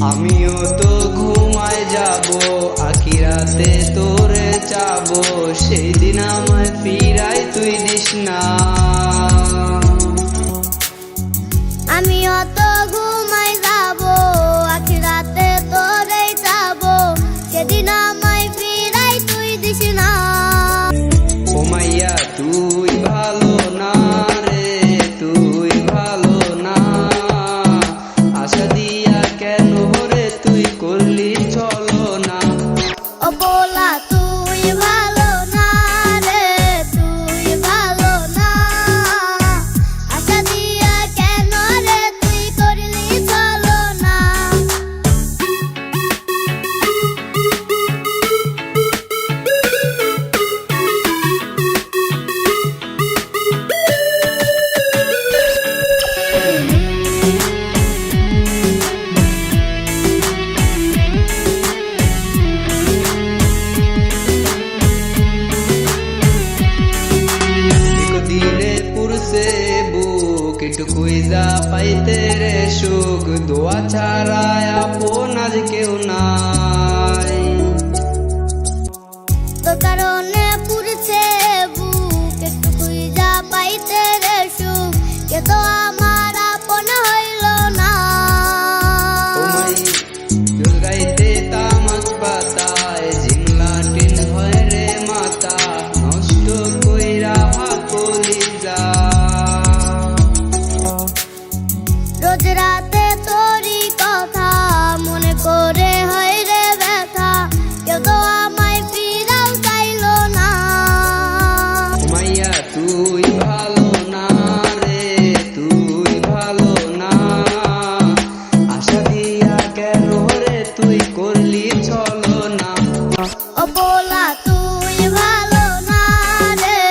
আমিও তো ঘুমায় যাব, আখিরাতে তোরে চাবো, সেই দিন আমায় ফিরাই তুই দিস না। আমিও তো ঘুমায় যাব, আখিরাতে তোরে চাবো, সেদিন আমায় ফিরাই তুই দিস না। ও মাইয়া তুই ভালো না রে, তুই ভালো না, আশা দিয়া কেন রে তুই করলি চলো না। ও পোলা তুই ভালো না রে, তুই ভালো না, আশা দিয়া কেন রে তুই করলি চলো না। দিলে পুরুষে বুক একটু খুঁজা পাইতে রে সুখ, দোয়া ছাড়া আপন আজ কেউ নাই। তোর কারণে পুরছে বুক, একটু খুঁজা পাইতে রে সুখ, কে তো আমার আপন হইল না। গাইতে তামাক পাতায় জিংলা টিন হয় রে মাতা, নষ্ট কইরা কলি যা। রোজ রাতে তোরই কথা মনে করে হয় রে ব্যথা, কেউ তো আমায় ফিরাও চাইলো না। মাইয়া তুই ভালো না রে, তুই ভালো না, আশা দিয়া কেন রে তুই করলি চলো না। ও পোলা তুই ভালো না রে,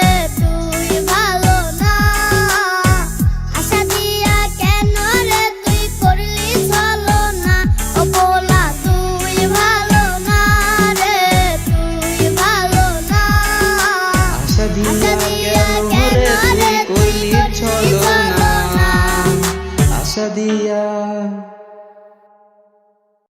তুই ভালো না, আশা দিয়া কেন রে তুই করলি চলো না। ও পোলা তুই ভালো না রে, তুই ভালো না, আশা দিয়া আশা দিয়া কেন কেন রে রে তুই তুই করলি করলি চলো